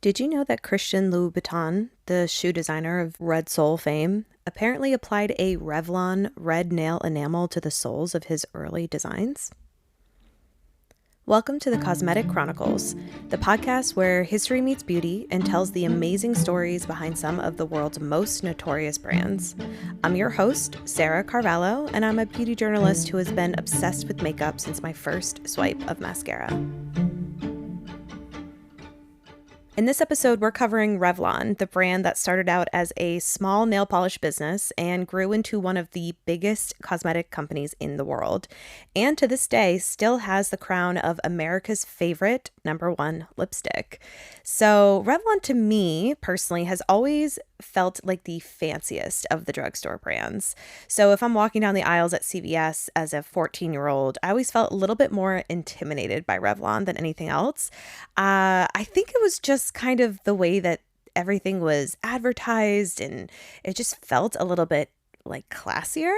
Did you know that Christian Louboutin, the shoe designer of Red Sole fame, apparently applied a Revlon red nail enamel to the soles of his early designs? Welcome to the Cosmetic Chronicles, the podcast where history meets beauty and tells the amazing stories behind some of the world's most notorious brands. I'm your host, Sarah Carvalho, and I'm a beauty journalist who has been obsessed with makeup since my first swipe of mascara. In this episode, we're covering Revlon, the brand that started out as a small nail polish business and grew into one of the biggest cosmetic companies in the world, and to this day still has the crown of America's favorite #1 lipstick. So Revlon, to me personally, has always felt like the fanciest of the drugstore brands. So if I'm walking down the aisles at CVS as a 14-year-old, I always felt a little bit more intimidated by Revlon than anything else. I think it was just kind of the way that everything was advertised, and it just felt a little bit like classier.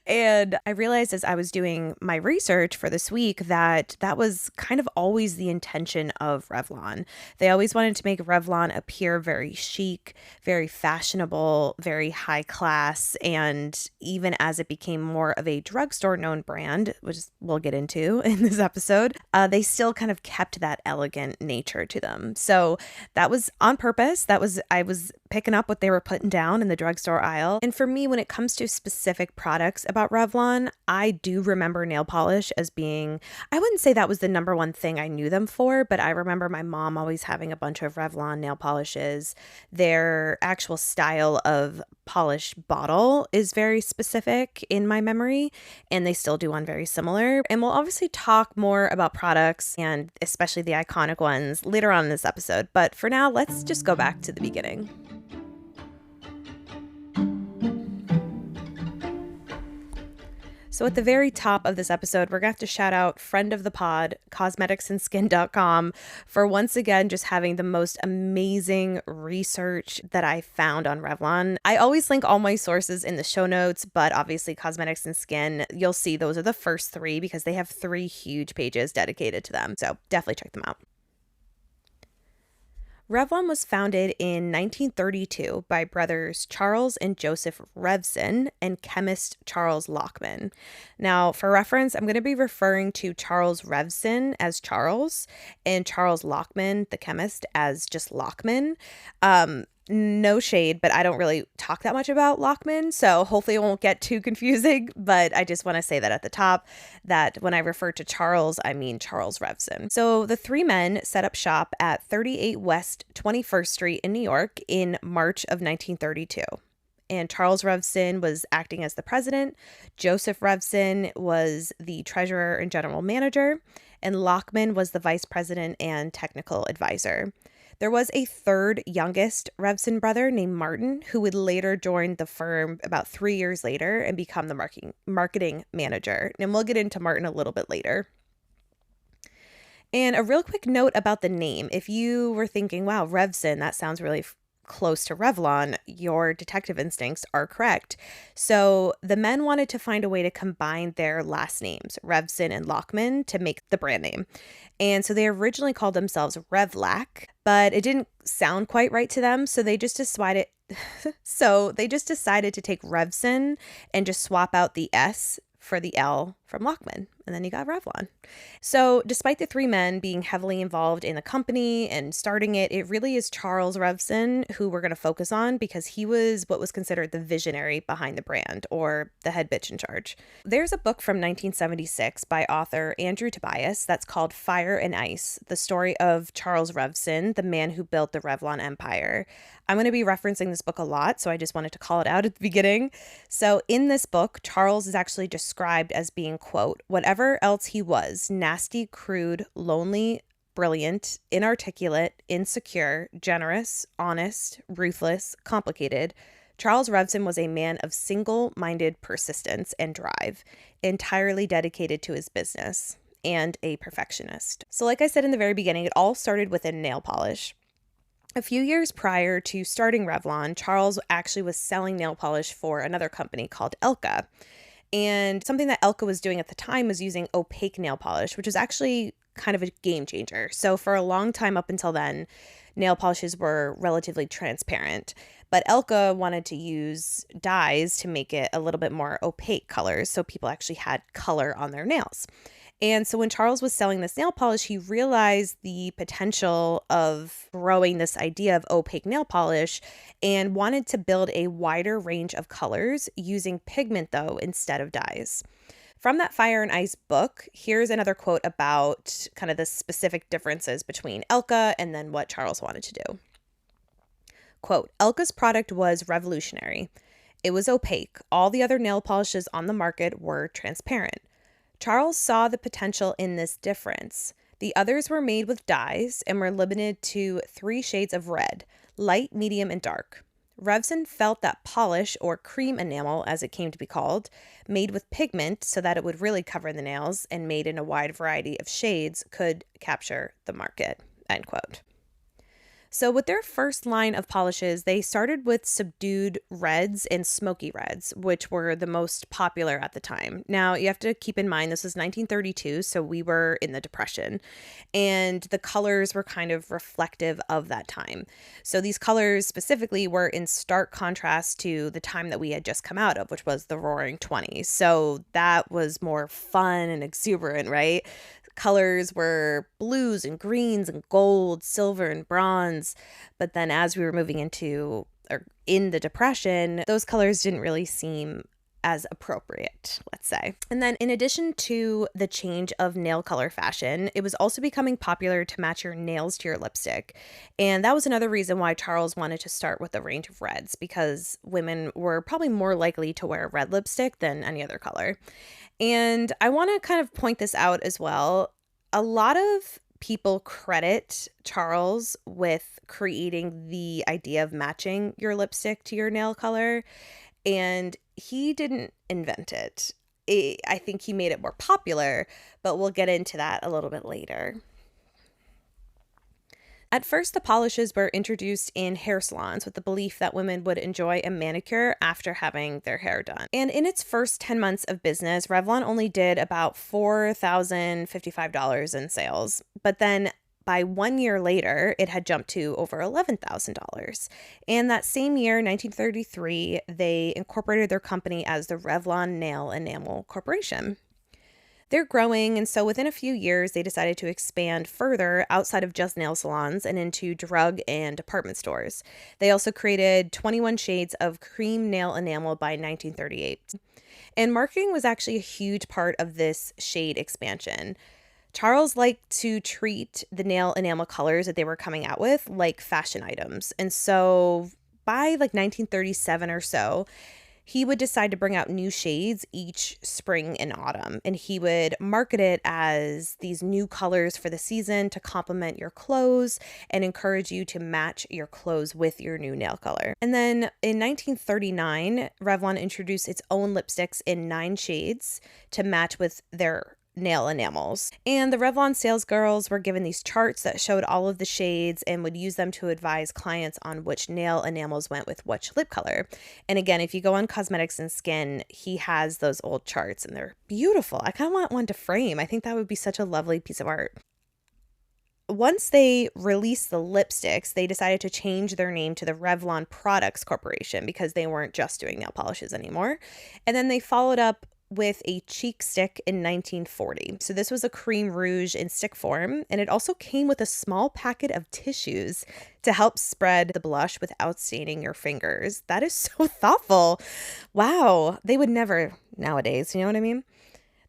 And I realized as I was doing my research for this week that that was kind of always the intention of Revlon. They always wanted to make Revlon appear very chic, very fashionable, very high class. And even as it became more of a drugstore known brand, which we'll get into in this episode, they still kind of kept that elegant nature to them. So that was on purpose. I was picking up what they were putting down in the drugstore aisle. And for me, when it comes to specific products about Revlon, I do remember nail polish as being, I wouldn't say that was the #1 thing I knew them for, but I remember my mom always having a bunch of Revlon nail polishes. Their actual style of polish bottle is very specific in my memory, and they still do one very similar. And we'll obviously talk more about products and especially the iconic ones later on in this episode. But for now, let's just go back to the beginning. So at the very top of this episode, we're going to have to shout out friend of the pod, cosmeticsandskin.com, for once again just having the most amazing research that I found on Revlon. I always link all my sources in the show notes, but obviously Cosmetics and Skin, you'll see those are the first 3 because they have 3 huge pages dedicated to them. So definitely check them out. Revlon was founded in 1932 by brothers Charles and Joseph Revson and chemist Charles Lockman. Now, for reference, I'm going to be referring to Charles Revson as Charles and Charles Lockman, the chemist, as just Lockman. No shade, but I don't really talk that much about Lockman, so hopefully it won't get too confusing, but I just want to say that at the top, that when I refer to Charles, I mean Charles Revson. So the 3 men set up shop at 38 West 21st Street in New York in March of 1932. And Charles Revson was acting as the president, Joseph Revson was the treasurer and general manager, and Lockman was the vice president and technical advisor. There was a third youngest Revson brother named Martin who would later join the firm about 3 years later and become the marketing manager. And we'll get into Martin a little bit later. And a real quick note about the name. If you were thinking, wow, Revson, that sounds really close to Revlon, your detective instincts are correct. So the men wanted to find a way to combine their last names, Revson and Lockman, to make the brand name. And so they originally called themselves Revlac, but it didn't sound quite right to them. So they just decided to take Revson and just swap out the S for the L from Lockman, and then you got Revlon. So despite the 3 men being heavily involved in the company and starting it, it really is Charles Revson who we're going to focus on because he was what was considered the visionary behind the brand, or the head bitch in charge. There's a book from 1976 by author Andrew Tobias that's called Fire and Ice, the story of Charles Revson, the man who built the Revlon empire. I'm going to be referencing this book a lot, so I just wanted to call it out at the beginning. So in this book, Charles is actually described as being, quote, whatever else he was, nasty, crude, lonely, brilliant, inarticulate, insecure, generous, honest, ruthless, complicated, Charles Revson was a man of single-minded persistence and drive, entirely dedicated to his business, and a perfectionist. So like I said in the very beginning, it all started with a nail polish. A few years prior to starting Revlon, Charles actually was selling nail polish for another company called Elka. And something that Elka was doing at the time was using opaque nail polish, which is actually kind of a game changer. So for a long time up until then, nail polishes were relatively transparent, but Elka wanted to use dyes to make it a little bit more opaque colors so people actually had color on their nails. And so when Charles was selling this nail polish, he realized the potential of growing this idea of opaque nail polish and wanted to build a wider range of colors using pigment, though, instead of dyes. From that Fire and Ice book, here's another quote about kind of the specific differences between Elka and then what Charles wanted to do. Quote, Elka's product was revolutionary. It was opaque. All the other nail polishes on the market were transparent. Charles saw the potential in this difference. The others were made with dyes and were limited to 3 shades of red, light, medium, and dark. Revson felt that polish, or cream enamel as it came to be called, made with pigment so that it would really cover the nails and made in a wide variety of shades, could capture the market, end quote. So with their first line of polishes, they started with subdued reds and smoky reds, which were the most popular at the time. Now, you have to keep in mind, this was 1932, so we were in the Depression, and the colors were kind of reflective of that time. So these colors specifically were in stark contrast to the time that we had just come out of, which was the Roaring 20s. So that was more fun and exuberant, right? Colors were blues and greens and gold, silver and bronze. But then as we were moving into or in the Depression, those colors didn't really seem as appropriate, let's say. And then in addition to the change of nail color fashion, it was also becoming popular to match your nails to your lipstick. And that was another reason why Charles wanted to start with a range of reds, because women were probably more likely to wear red lipstick than any other color. And I want to kind of point this out as well. A lot of people credit Charles with creating the idea of matching your lipstick to your nail color, and he didn't invent it. I think he made it more popular, but we'll get into that a little bit later. At first, the polishes were introduced in hair salons with the belief that women would enjoy a manicure after having their hair done. And in its first 10 months of business, Revlon only did about $4,055 in sales. But then by 1 year later, it had jumped to over $11,000. And that same year, 1933, they incorporated their company as the Revlon Nail Enamel Corporation. They're growing, and so within a few years, they decided to expand further outside of just nail salons and into drug and department stores. They also created 21 shades of cream nail enamel by 1938. And marketing was actually a huge part of this shade expansion. Charles liked to treat the nail enamel colors that they were coming out with like fashion items. And so by like 1937 or so, he would decide to bring out new shades each spring and autumn, and he would market it as these new colors for the season to complement your clothes and encourage you to match your clothes with your new nail color. And then in 1939, Revlon introduced its own lipsticks in 9 shades to match with their nail enamels. And the Revlon sales girls were given these charts that showed all of the shades and would use them to advise clients on which nail enamels went with which lip color. And again, if you go on Cosmetics and Skin, he has those old charts and they're beautiful. I kind of want one to frame. I think that would be such a lovely piece of art. Once they released the lipsticks, they decided to change their name to the Revlon Products Corporation because they weren't just doing nail polishes anymore. And then they followed up with a cheek stick in 1940. So this was a cream rouge in stick form, and it also came with a small packet of tissues to help spread the blush without staining your fingers. That is so thoughtful. Wow. They would never nowadays, you know what I mean?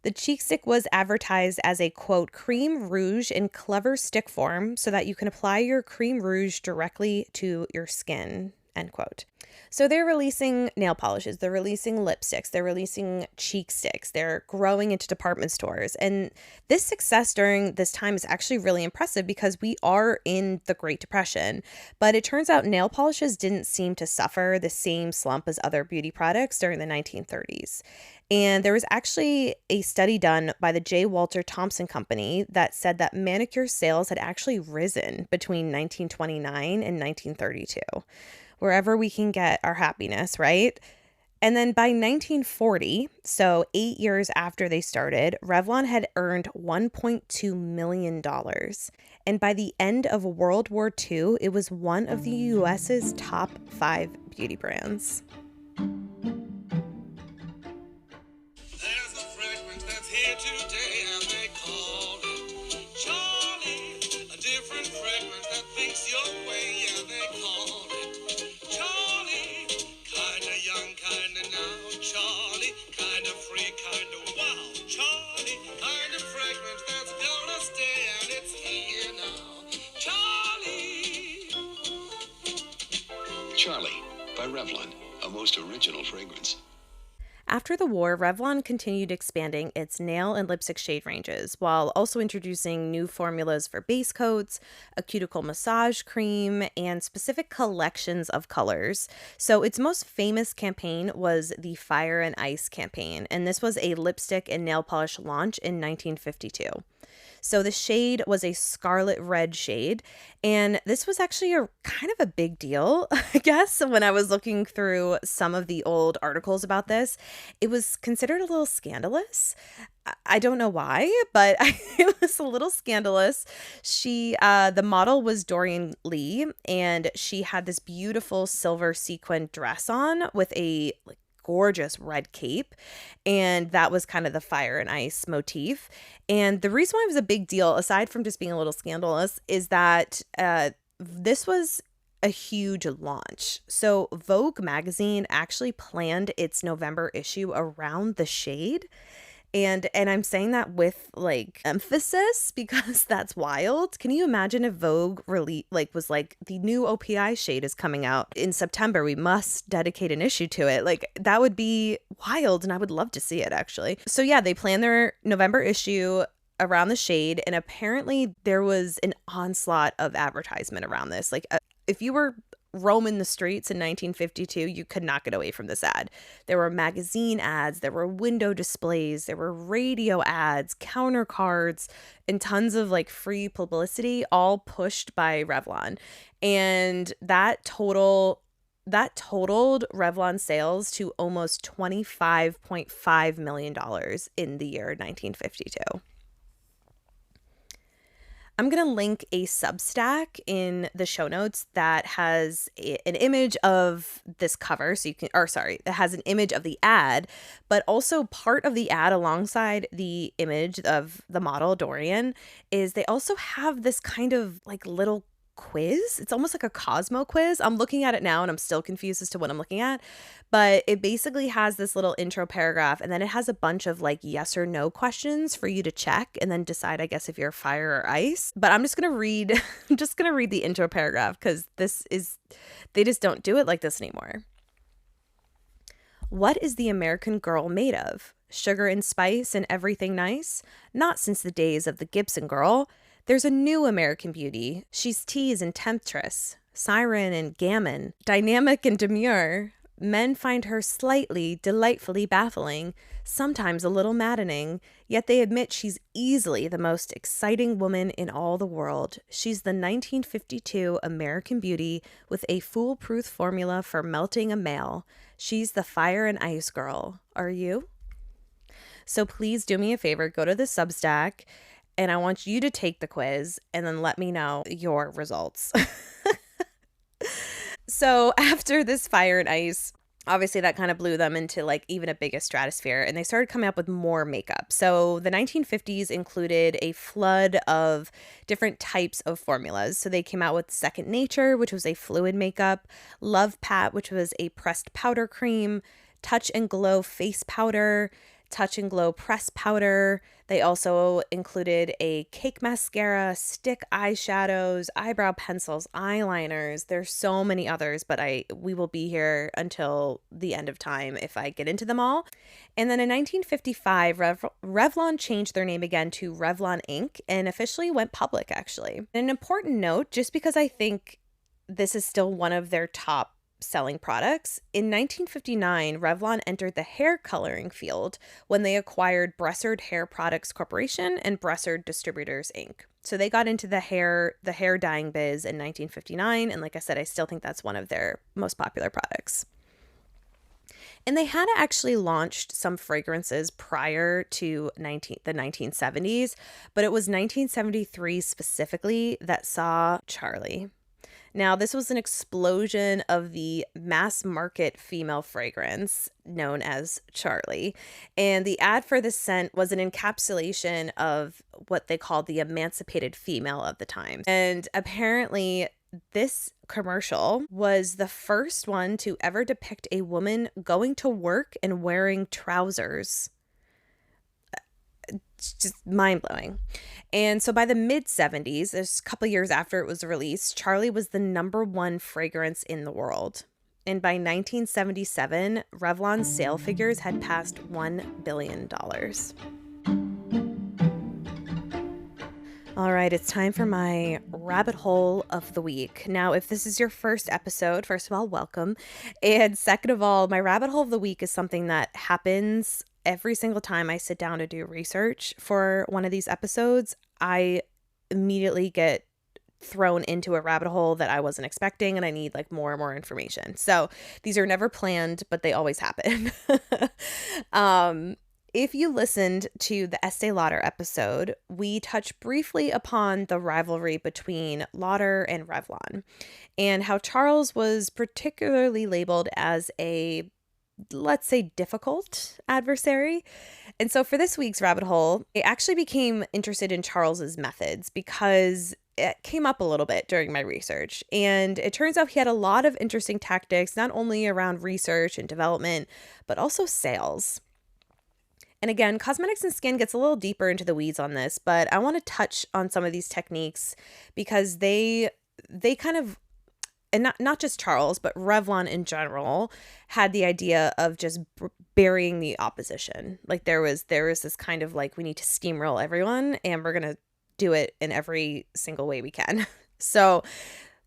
The cheek stick was advertised as a, quote, cream rouge in clever stick form so that you can apply your cream rouge directly to your skin, end quote. So they're releasing nail polishes, they're releasing lipsticks, they're releasing cheek sticks, they're growing into department stores. And this success during this time is actually really impressive because we are in the Great Depression. But it turns out nail polishes didn't seem to suffer the same slump as other beauty products during the 1930s. And there was actually a study done by the J. Walter Thompson Company that said that manicure sales had actually risen between 1929 and 1932. Wherever we can get our happiness, right? And then by 1940, so 8 years after they started, Revlon had earned $1.2 million. And by the end of World War II, it was one of the US's top 5 beauty brands. There's a fragrance that's here today, and they call it Charlie. A different fragrance that thinks your way, yeah, they call it Charlie. Kinda young, kinda now, Charlie. Kinda free, kinda wow, Charlie. Kind of fragrance that's gonna stay, and it's here now, Charlie. Charlie by Revlon, a most original fragrance. After the war, Revlon continued expanding its nail and lipstick shade ranges while also introducing new formulas for base coats, a cuticle massage cream, and specific collections of colors. So its most famous campaign was the Fire and Ice campaign, and this was a lipstick and nail polish launch in 1952. So the shade was a scarlet red shade, and this was actually a kind of a big deal, I guess, when I was looking through some of the old articles about this. It was considered a little scandalous. I don't know why, but it was a little scandalous. The model was Dorian Lee, and she had this beautiful silver sequin dress on with a gorgeous red cape, and that was kind of the fire and ice motif. And the reason why it was a big deal, aside from just being a little scandalous, is that this was a huge launch. So Vogue magazine actually planned its November issue around the shade. And I'm saying that with like emphasis because that's wild. Can you imagine if Vogue was like, the new OPI shade is coming out in September, we must dedicate an issue to it? Like, that would be wild, and I would love to see it, actually. So yeah, they planned their November issue around the shade, and apparently there was an onslaught of advertisement around this. Like, if you were roaming the streets in 1952, you could not get away from this ad. There were magazine ads, there were window displays, there were radio ads, counter cards, and tons of like free publicity, all pushed by Revlon. And that totaled Revlon sales to almost $25.5 million in the year 1952. I'm going to link a Substack in the show notes that has an image of this cover. It has an image of the ad, but also part of the ad alongside the image of the model, Dorian, is they also have this kind of like little quiz. It's almost like a Cosmo quiz. I'm looking at it now and I'm still confused as to what I'm looking at, but it basically has this little intro paragraph, and then it has a bunch of like yes or no questions for you to check and then decide, I guess, if you're fire or ice. But I'm just going to read the intro paragraph because they just don't do it like this anymore. What is the American girl made of? Sugar and spice and everything nice? Not since the days of the Gibson girl. There's a new American beauty. She's tease and temptress, siren and gammon, dynamic and demure. Men find her slightly, delightfully baffling, sometimes a little maddening, yet they admit she's easily the most exciting woman in all the world. She's the 1952 American beauty with a foolproof formula for melting a male. She's the fire and ice girl. Are you? So please do me a favor, go to the Substack, and I want you to take the quiz and then let me know your results. So after this fire and ice, obviously that kind of blew them into like even a bigger stratosphere, and they started coming up with more makeup. So the 1950s included a flood of different types of formulas. So they came out with Second Nature, which was a fluid makeup, Love Pat, which was a pressed powder cream, Touch and Glow face powder, Touch and Glow press powder. They also included a cake mascara, stick eyeshadows, eyebrow pencils, eyeliners. There's so many others, but we will be here until the end of time if I get into them all. And then in 1955, Revlon changed their name again to Revlon Inc. and officially went public, actually. And an important note, just because I think this is still one of their top selling products, in 1959, Revlon entered the hair coloring field when they acquired Bressard Hair Products Corporation and Bressard Distributors Inc. So they got into the hair dyeing biz in 1959, and like I said, I still think that's one of their most popular products. And they had actually launched some fragrances prior to the 1970s, but it was 1973 specifically that saw Charlie. Now, this was an explosion of the mass market female fragrance known as Charlie. And the ad for this scent was an encapsulation of what they called the emancipated female of the time. And apparently, this commercial was the first one to ever depict a woman going to work and wearing trousers. It's just mind-blowing. And so by the mid-70s, a couple years after it was released, Charlie was the #1 fragrance in the world. And by 1977, Revlon's sale figures had passed $1 billion. All right, it's time for my rabbit hole of the week. Now, if this is your first episode, first of all, welcome. And second of all, my rabbit hole of the week is something that happens every single time I sit down to do research for one of these episodes. I immediately get thrown into a rabbit hole that I wasn't expecting, and I need like more and more information. So these are never planned, but they always happen. If you listened to the Estee Lauder episode, we touched briefly upon the rivalry between Lauder and Revlon and how Charles was particularly labeled as a, let's say, difficult adversary. And so for this week's rabbit hole, I actually became interested in Charles's methods because it came up a little bit during my research. And it turns out he had a lot of interesting tactics, not only around research and development, but also sales. And again, cosmetics and skin gets a little deeper into the weeds on this, but I want to touch on some of these techniques because they kind of, and not just Charles, but Revlon in general, had the idea of just burying the opposition. Like there was this kind of like, we need to steamroll everyone and we're going to do it in every single way we can. So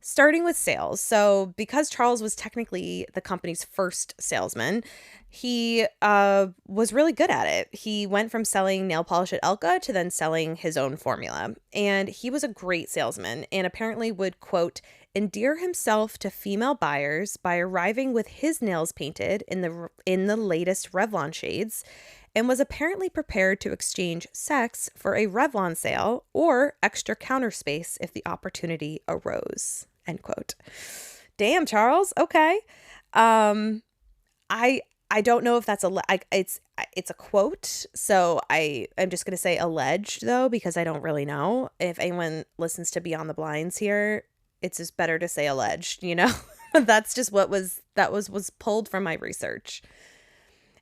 starting with sales. So because Charles was technically the company's first salesman, he was really good at it. He went from selling nail polish at Elka to then selling his own formula. And he was a great salesman and apparently would, quote, endear himself to female buyers by arriving with his nails painted in the latest Revlon shades, and was apparently prepared to exchange sex for a Revlon sale or extra counter space if the opportunity arose, end quote. Damn, Charles. Okay. I don't know if that's it's a quote, so I'm just going to say alleged, though, because I don't really know. If anyone listens to Beyond the Blinds here, it's just better to say alleged, you know? That's just what was pulled from my research.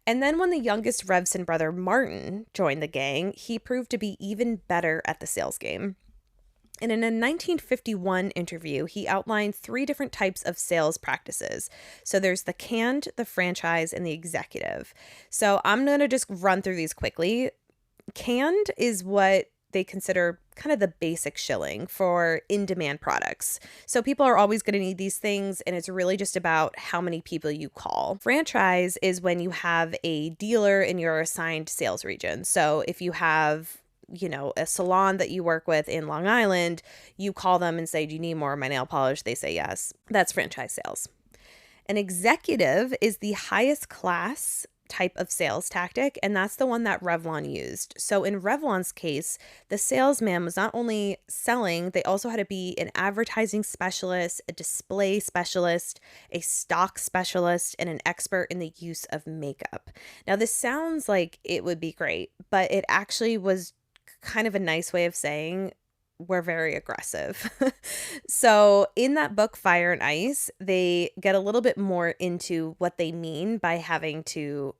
And then when the youngest Revson brother, Martin, joined the gang, he proved to be even better at the sales game. And in a 1951 interview, he outlined 3 different types of sales practices. So there's the canned, the franchise, and the executive. So I'm going to just run through these quickly. Canned is what they consider kind of the basic shilling for in-demand products. So people are always going to need these things, and it's really just about how many people you call. Franchise is when you have a dealer in your assigned sales region. So if you have a salon that you work with in Long Island, you call them and say, do you need more of my nail polish? They say yes. That's franchise sales. An executive is the highest class type of sales tactic, and that's the one that Revlon used. So in Revlon's case, the salesman was not only selling, they also had to be an advertising specialist, a display specialist, a stock specialist, and an expert in the use of makeup. Now, this sounds like it would be great, but it actually was kind of a nice way of saying we're very aggressive. So in that book, Fire and Ice, they get a little bit more into what they mean by having to,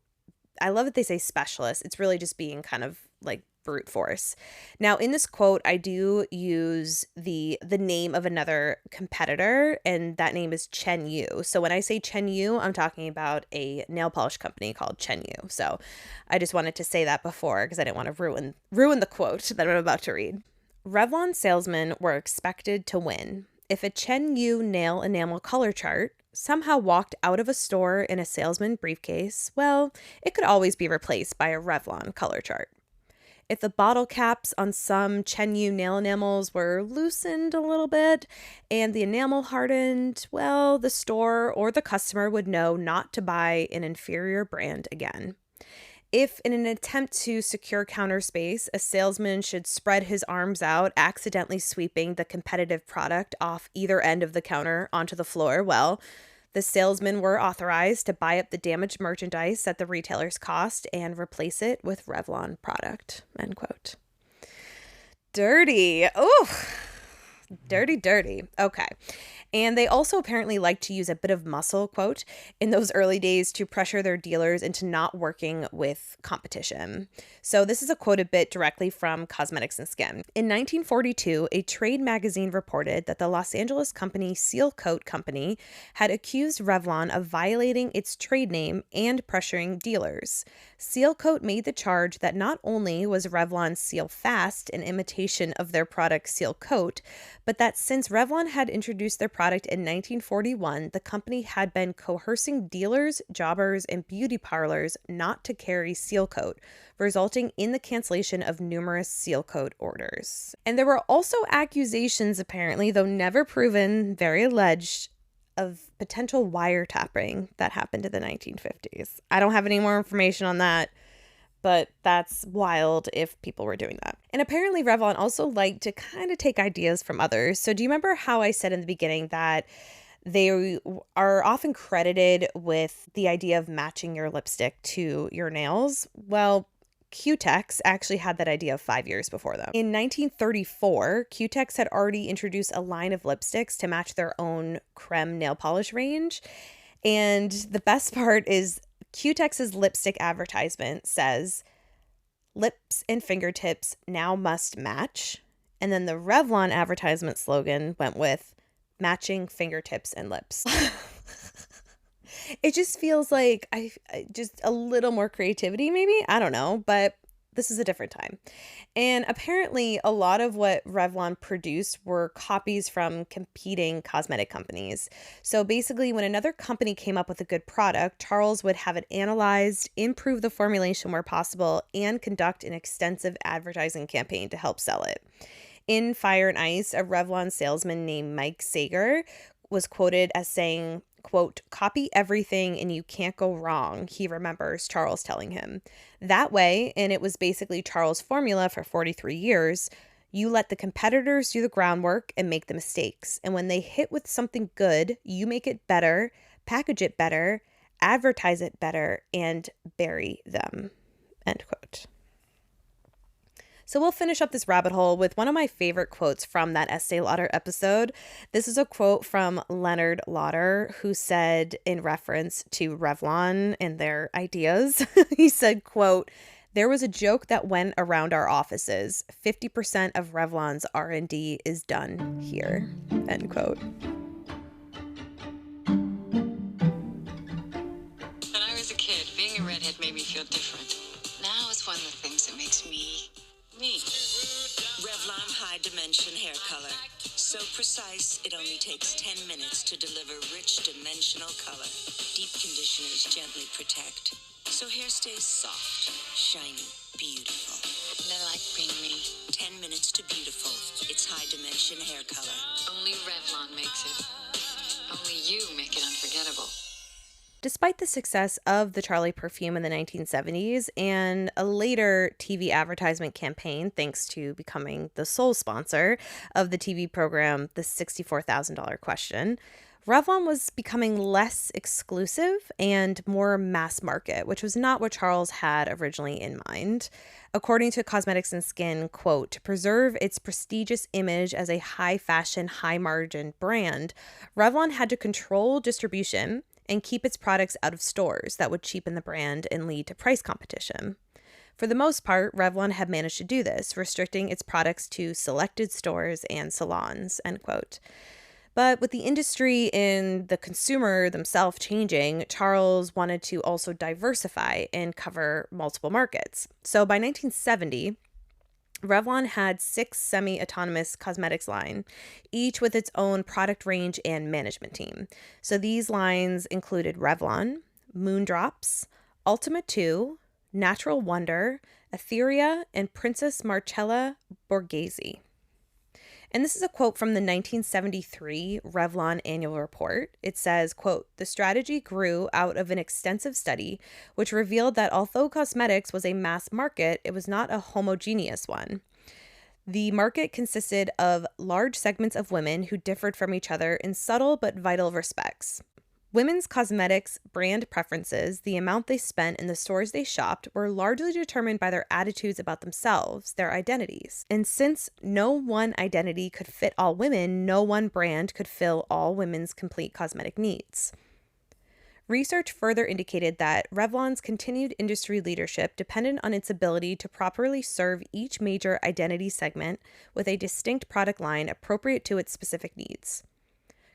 I love that they say specialist. It's really just being kind of like brute force. Now, in this quote, I do use the name of another competitor, and that name is Chen Yu. So when I say Chen Yu, I'm talking about a nail polish company called Chen Yu. So I just wanted to say that before because I didn't want to ruin the quote that I'm about to read. Revlon salesmen were expected to win. If a Chen Yu nail enamel color chart somehow walked out of a store in a salesman briefcase, well, it could always be replaced by a Revlon color chart. If the bottle caps on some Chen-Yu nail enamels were loosened a little bit and the enamel hardened, well, the store or the customer would know not to buy an inferior brand again. If, in an attempt to secure counter space, a salesman should spread his arms out, accidentally sweeping the competitive product off either end of the counter onto the floor, well, the salesmen were authorized to buy up the damaged merchandise at the retailer's cost and replace it with Revlon product, end quote. Dirty. Oh, dirty, dirty. Okay. And they also apparently like to use a bit of muscle, quote, in those early days to pressure their dealers into not working with competition. So this is a quoted bit directly from Cosmetics and Skin. In 1942, a trade magazine reported that the Los Angeles company Seal Coat Company had accused Revlon of violating its trade name and pressuring dealers. Seal Coat made the charge that not only was Revlon Seal Fast an imitation of their product Seal Coat, but that since Revlon had introduced their product in 1941, the company had been coercing dealers, jobbers, and beauty parlors not to carry Seal Coat, resulting in the cancellation of numerous Seal Coat orders. And there were also accusations, apparently, though never proven, very alleged, of potential wiretapping that happened in the 1950s. I don't have any more information on that, but that's wild if people were doing that. And apparently Revlon also liked to kind of take ideas from others. So do you remember how I said in the beginning that they are often credited with the idea of matching your lipstick to your nails? Well, Q-Tex actually had that idea 5 years before them. In 1934, Q-Tex had already introduced a line of lipsticks to match their own creme nail polish range. And the best part is Q-Tex's lipstick advertisement says, "Lips and fingertips now must match." And then the Revlon advertisement slogan went with, "Matching fingertips and lips." It just feels like I just a little more creativity, maybe. I don't know, but this is a different time. And apparently a lot of what Revlon produced were copies from competing cosmetic companies. So basically, when another company came up with a good product, Charles would have it analyzed, improve the formulation where possible, and conduct an extensive advertising campaign to help sell it. In Fire and Ice, a Revlon salesman named Mike Sager was quoted as saying, quote, "Copy everything and you can't go wrong," he remembers Charles telling him. That way, and it was basically Charles' formula for 43 years, you let the competitors do the groundwork and make the mistakes. And when they hit with something good, you make it better, package it better, advertise it better, and bury them, end quote. So we'll finish up this rabbit hole with one of my favorite quotes from that Estee Lauder episode. This is a quote from Leonard Lauder, who said in reference to Revlon and their ideas, he said, quote, "There was a joke that went around our offices. 50% of Revlon's R&D is done here," end quote. When I was a kid, being a redhead made me feel different. Now it's one of the things that makes me. Revlon High Dimension Hair Color. So precise, it only takes 10 minutes to deliver rich dimensional color. Deep conditioners gently protect, so hair stays soft, shiny, beautiful. They like being me. 10 minutes to beautiful. It's High Dimension Hair Color. Only Revlon makes it. Only you make it unforgettable. Despite the success of the Charlie perfume in the 1970s and a later TV advertisement campaign, thanks to becoming the sole sponsor of the TV program The $64,000 Question, Revlon was becoming less exclusive and more mass market, which was not what Charles had originally in mind. According to Cosmetics and Skin, quote, "To preserve its prestigious image as a high fashion, high margin brand, Revlon had to control distribution and keep its products out of stores that would cheapen the brand and lead to price competition. For the most part, Revlon had managed to do this, restricting its products to selected stores and salons," end quote. But with the industry and the consumer themselves changing, Charles wanted to also diversify and cover multiple markets. So by 1970, Revlon had 6 semi-autonomous cosmetics line, each with its own product range and management team. So these lines included Revlon, Moondrops, Ultimate 2, Natural Wonder, Etheria, and Princess Marcella Borghese. And this is a quote from the 1973 Revlon annual report. It says, quote, "The strategy grew out of an extensive study which revealed that although cosmetics was a mass market, it was not a homogeneous one. The market consisted of large segments of women who differed from each other in subtle but vital respects. Women's cosmetics brand preferences, the amount they spent, and the stores they shopped were largely determined by their attitudes about themselves, their identities. And since no one identity could fit all women, no one brand could fill all women's complete cosmetic needs." Research further indicated that Revlon's continued industry leadership depended on its ability to properly serve each major identity segment with a distinct product line appropriate to its specific needs.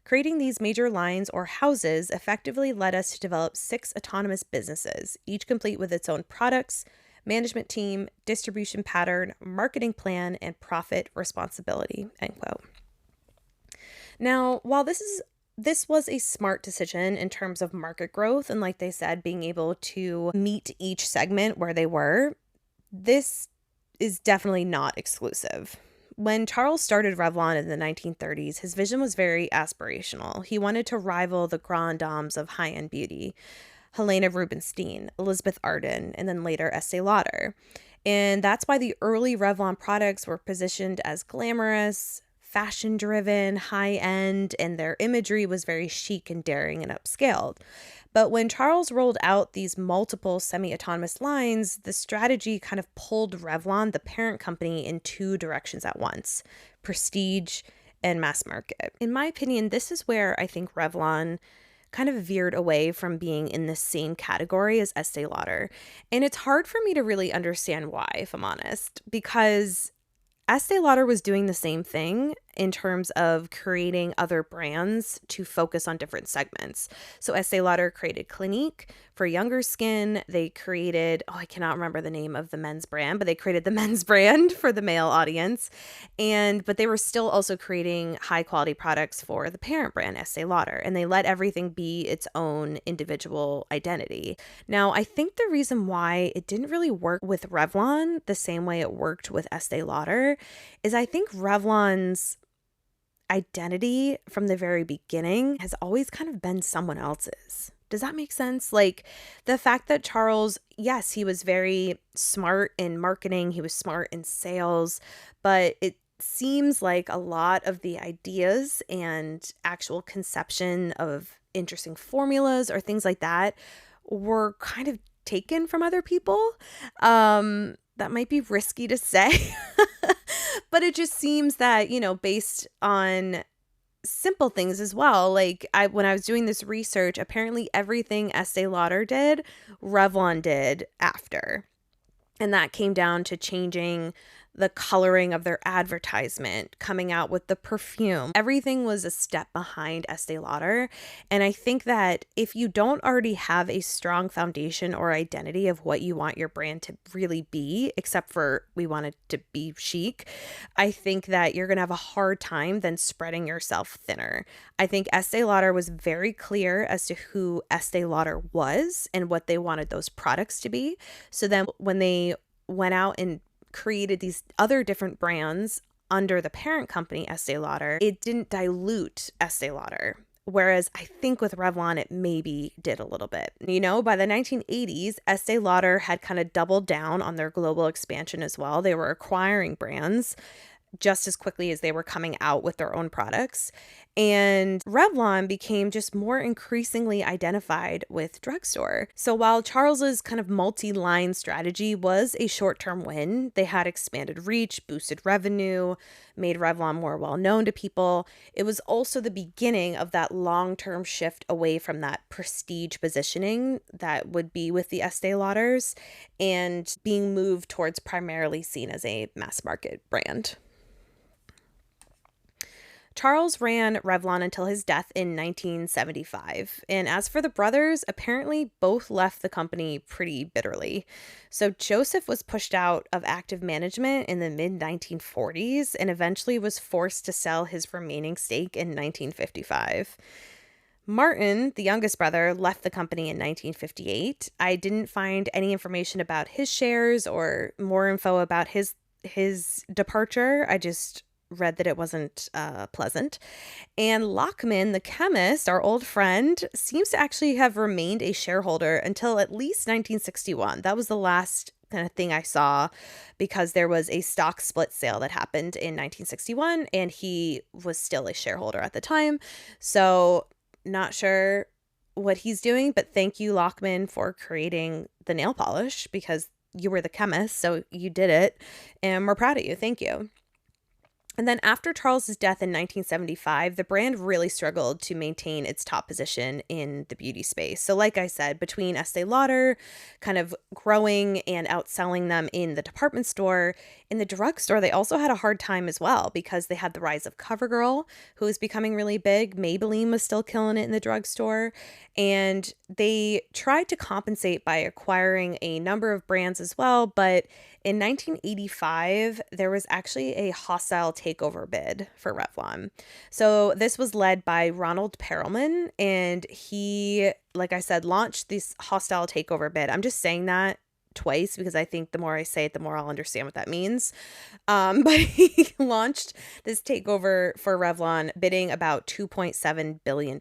Creating these major lines or houses effectively led us to develop 6 autonomous businesses, each complete with its own products, management team, distribution pattern, marketing plan, and profit responsibility, end quote. Now, while this was a smart decision in terms of market growth and, like they said, being able to meet each segment where they were, this is definitely not exclusive. When Charles started Revlon in the 1930s, his vision was very aspirational. He wanted to rival the grand dames of high-end beauty, Helena Rubinstein, Elizabeth Arden, and then later Estee Lauder. And that's why the early Revlon products were positioned as glamorous, fashion-driven, high-end, and their imagery was very chic and daring and upscaled. But when Charles rolled out these multiple semi-autonomous lines, the strategy kind of pulled Revlon, the parent company, in 2 directions at once: prestige and mass market. In my opinion, this is where I think Revlon kind of veered away from being in the same category as Estee Lauder. And it's hard for me to really understand why, if I'm honest, because Estee Lauder was doing the same thing in terms of creating other brands to focus on different segments. So Estee Lauder created Clinique for younger skin. They created, I cannot remember the name of the men's brand, but they created the men's brand for the male audience. But they were still also creating high quality products for the parent brand, Estee Lauder. And they let everything be its own individual identity. Now, I think the reason why it didn't really work with Revlon the same way it worked with Estee Lauder is I think Revlon's identity from the very beginning has always kind of been someone else's. Does that make sense? Like the fact that Charles, yes, he was very smart in marketing, he was smart in sales, but it seems like a lot of the ideas and actual conception of interesting formulas or things like that were kind of taken from other people. That might be risky to say, but it just seems that, based on simple things as well. Like when I was doing this research, apparently everything Estee Lauder did, Revlon did after. And that came down to changing the coloring of their advertisement, coming out with the perfume. Everything was a step behind Estee Lauder. And I think that if you don't already have a strong foundation or identity of what you want your brand to really be, except for we want it to be chic, I think that you're going to have a hard time then spreading yourself thinner. I think Estee Lauder was very clear as to who Estee Lauder was and what they wanted those products to be. So then when they went out and created these other different brands under the parent company, Estee Lauder, it didn't dilute Estee Lauder. Whereas I think with Revlon, it maybe did a little bit. By the 1980s, Estee Lauder had kind of doubled down on their global expansion as well. They were acquiring brands just as quickly as they were coming out with their own products. And Revlon became just more increasingly identified with drugstore. So while Charles's kind of multi-line strategy was a short-term win, they had expanded reach, boosted revenue, made Revlon more well-known to people. It was also the beginning of that long-term shift away from that prestige positioning that would be with the Estee Lauders and being moved towards primarily seen as a mass market brand. Charles ran Revlon until his death in 1975. And as for the brothers, apparently both left the company pretty bitterly. So Joseph was pushed out of active management in the mid-1940s and eventually was forced to sell his remaining stake in 1955. Martin, the youngest brother, left the company in 1958. I didn't find any information about his shares or more info about his departure. I just read that it wasn't pleasant. And Lockman, the chemist, our old friend, seems to actually have remained a shareholder until at least 1961. That was the last kind of thing I saw, because there was a stock split sale that happened in 1961 and he was still a shareholder at the time. So not sure what he's doing, but thank you, Lockman, for creating the nail polish, because you were the chemist, so you did it, and we're proud of you. Thank you. And then after Charles's death in 1975, the brand really struggled to maintain its top position in the beauty space. So like I said, between Estee Lauder kind of growing and outselling them in the department store, in the drugstore, they also had a hard time as well, because they had the rise of CoverGirl, who was becoming really big. Maybelline was still killing it in the drugstore. And they tried to compensate by acquiring a number of brands as well, but in 1985, there was actually a hostile takeover bid for Revlon. So this was led by Ronald Perelman, and he, like I said, launched this hostile takeover bid. I'm just saying that twice because I think the more I say it, the more I'll understand what that means. But he launched this takeover for Revlon, bidding about $2.7 billion.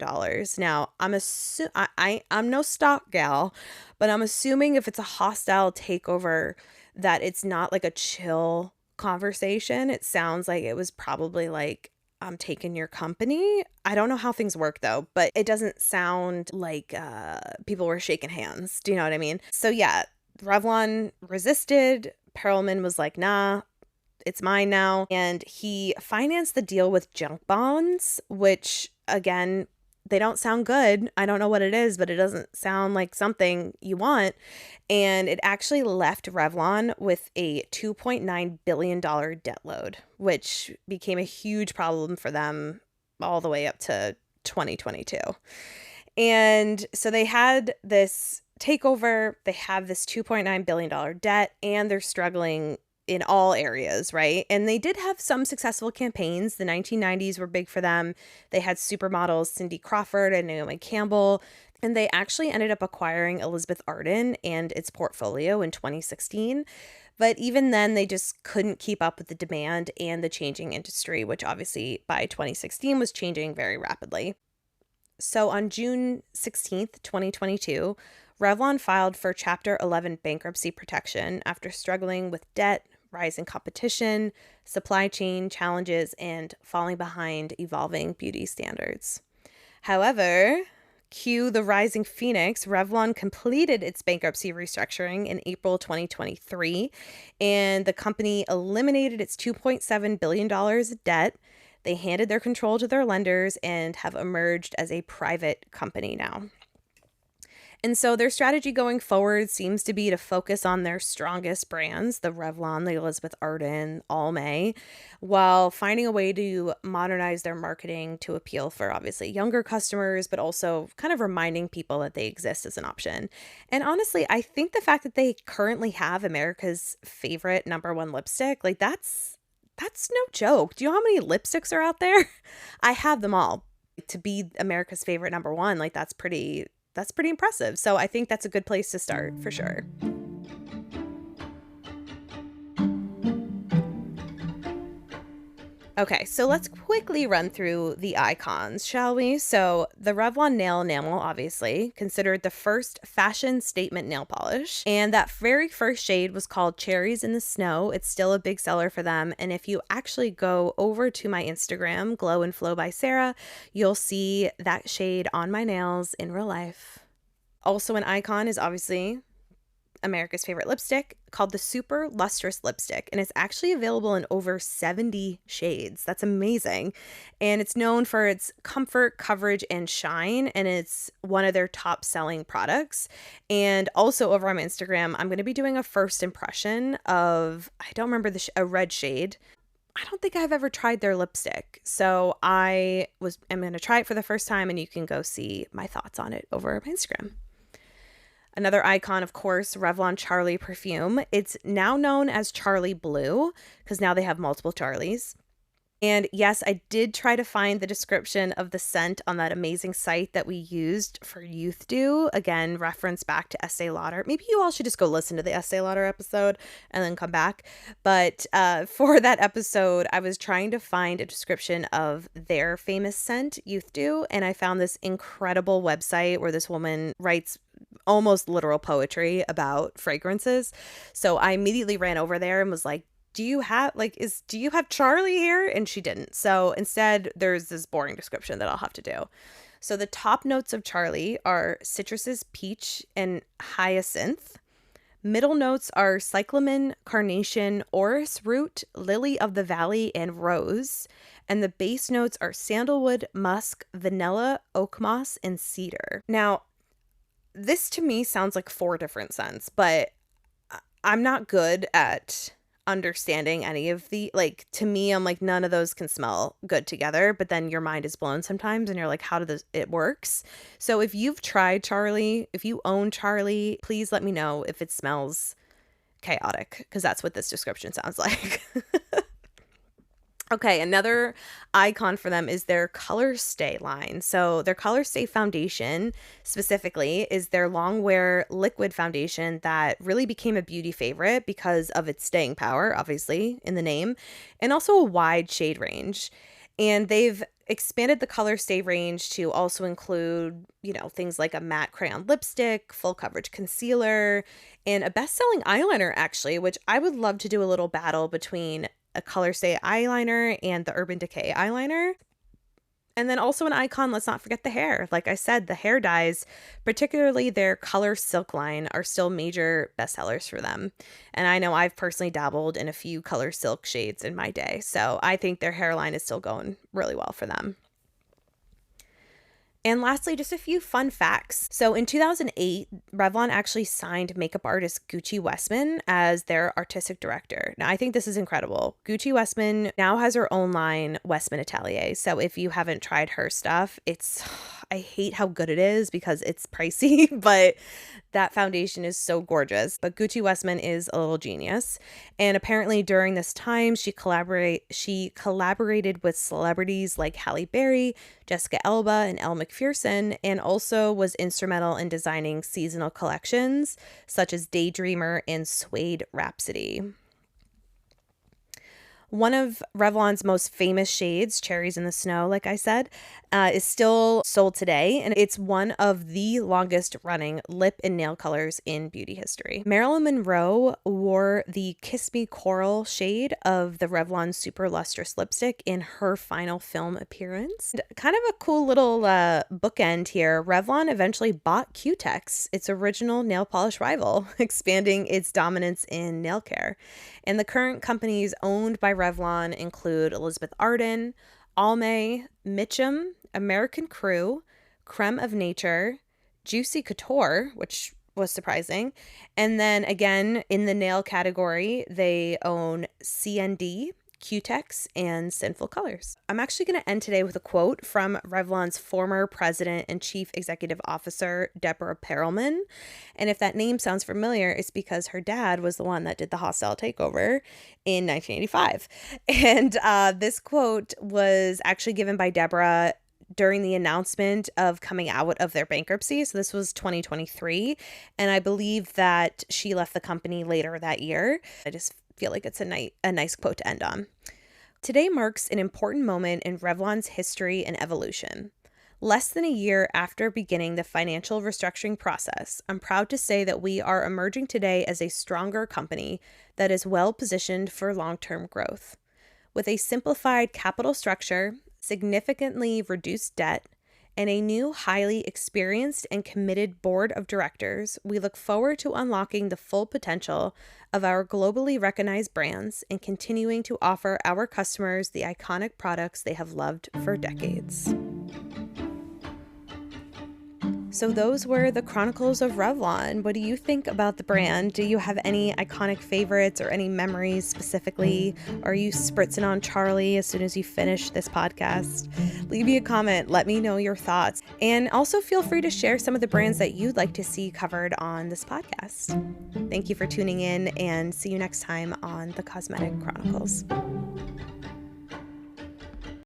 Now, I'm no stock gal, but I'm assuming if it's a hostile takeover, that it's not like a chill conversation. It sounds like it was probably like, I'm taking your company. I don't know how things work though, but it doesn't sound like people were shaking hands. Do you know what I mean? So yeah, Revlon resisted. Perelman was like, nah, it's mine now. And he financed the deal with junk bonds, which again, they don't sound good. I don't know what it is, but it doesn't sound like something you want. And it actually left Revlon with a $2.9 billion debt load, which became a huge problem for them all the way up to 2022. And so they had this takeover, they have this $2.9 billion debt, and they're struggling in all areas, right? And they did have some successful campaigns. The 1990s were big for them. They had supermodels Cindy Crawford and Naomi Campbell, and they actually ended up acquiring Elizabeth Arden and its portfolio in 2016. But even then, they just couldn't keep up with the demand and the changing industry, which obviously by 2016 was changing very rapidly. So on June 16th, 2022, Revlon filed for Chapter 11 bankruptcy protection after struggling with debt, rising competition, supply chain challenges, and falling behind evolving beauty standards. However, cue the rising phoenix, Revlon completed its bankruptcy restructuring in April 2023, and the company eliminated its $2.7 billion of debt. They handed their control to their lenders and have emerged as a private company now. And so their strategy going forward seems to be to focus on their strongest brands, the Revlon, the Elizabeth Arden, Almay, while finding a way to modernize their marketing to appeal for obviously younger customers, but also kind of reminding people that they exist as an option. And honestly, I think the fact that they currently have America's favorite #1 lipstick, like that's no joke. Do you know how many lipsticks are out there? I have them all. To be America's favorite #1, like that's pretty impressive. So I think that's a good place to start for sure. Okay, so let's quickly run through the icons, shall we? So the Revlon Nail Enamel, obviously, considered the first fashion statement nail polish. And that very first shade was called Cherries in the Snow. It's still a big seller for them. And if you actually go over to my Instagram, Glow and Flow by Sarah, you'll see that shade on my nails in real life. Also an icon is obviously America's favorite lipstick, called the Super Lustrous Lipstick, and it's actually available in over 70 shades. That's amazing. And it's known for its comfort, coverage, and shine, and it's one of their top selling products. And also over on my Instagram, I'm going to be doing a first impression of, I don't remember a red shade. I don't think I've ever tried their lipstick. So I'm going to try it for the first time, and you can go see my thoughts on it over my Instagram. Another icon, of course, Revlon Charlie perfume. It's now known as Charlie Blue because now they have multiple Charlies. And yes, I did try to find the description of the scent on that amazing site that we used for Youth Do. Again, reference back to Estee Lauder. Maybe you all should just go listen to the Estee Lauder episode and then come back. But for that episode, I was trying to find a description of their famous scent, Youth Do. And I found this incredible website where this woman writes almost literal poetry about fragrances. So I immediately ran over there and was like, do you have Charlie here? And she didn't. So instead, there's this boring description that I'll have to do. So the top notes of Charlie are citruses, peach, and hyacinth. Middle notes are cyclamen, carnation, orris root, lily of the valley, and rose. And the base notes are sandalwood, musk, vanilla, oak moss, and cedar. Now, this to me sounds like 4 different scents, but I'm not good at understanding any of the, like, to me, I'm like, none of those can smell good together, but then your mind is blown sometimes and you're like, how does it works? So if you've tried Charlie, if you own Charlie, please let me know if it smells chaotic, because that's what this description sounds like. Okay, another icon for them is their Color Stay line. So their Color Stay foundation specifically is their long wear liquid foundation that really became a beauty favorite because of its staying power, obviously, in the name, and also a wide shade range. And they've expanded the Color Stay range to also include, things like a matte crayon lipstick, full coverage concealer, and a best-selling eyeliner, actually, which I would love to do a little battle between a Color Stay eyeliner and the Urban Decay eyeliner. And then also an icon, let's not forget the hair. Like I said, the hair dyes, particularly their Color Silk line, are still major bestsellers for them. And I know I've personally dabbled in a few Color Silk shades in my day, so I think their hairline is still going really well for them. And lastly, just a few fun facts. So in 2008, Revlon actually signed makeup artist Gucci Westman as their artistic director. Now, I think this is incredible. Gucci Westman now has her own line, Westman Atelier. So if you haven't tried her stuff, I hate how good it is because it's pricey, but that foundation is so gorgeous. But Gucci Westman is a little genius. And apparently during this time, she collaborated with celebrities like Halle Berry, Jessica Alba, and Elle Macpherson, and also was instrumental in designing seasonal collections such as Daydreamer and Suede Rhapsody. One of Revlon's most famous shades, Cherries in the Snow, like I said, is still sold today, and it's one of the longest running lip and nail colors in beauty history. Marilyn Monroe wore the Kiss Me Coral shade of the Revlon Super Lustrous lipstick in her final film appearance. And kind of a cool little bookend here. Revlon eventually bought Cutex, its original nail polish rival, expanding its dominance in nail care. And the current companies owned by Revlon include Elizabeth Arden, Almay, Mitchum, American Crew, Creme of Nature, Juicy Couture, which was surprising. And then again, in the nail category, they own CND, Cutex, and Sinful Colors. I'm actually going to end today with a quote from Revlon's former president and chief executive officer, Deborah Perelman. And if that name sounds familiar, it's because her dad was the one that did the hostile takeover in 1985. And this quote was actually given by Deborah during the announcement of coming out of their bankruptcy. So this was 2023. And I believe that she left the company later that year. I just feel like it's a nice quote to end on. Today marks an important moment in Revlon's history and evolution. Less than a year after beginning the financial restructuring process, I'm proud to say that we are emerging today as a stronger company that is well positioned for long-term growth. With a simplified capital structure, significantly reduced debt, and a new, highly experienced and committed board of directors, we look forward to unlocking the full potential of our globally recognized brands and continuing to offer our customers the iconic products they have loved for decades. So those were the Chronicles of Revlon. What do you think about the brand? Do you have any iconic favorites or any memories specifically? Are you spritzing on Charlie as soon as you finish this podcast? Leave me a comment. Let me know your thoughts. And also feel free to share some of the brands that you'd like to see covered on this podcast. Thank you for tuning in, and see you next time on the Cosmetic Chronicles.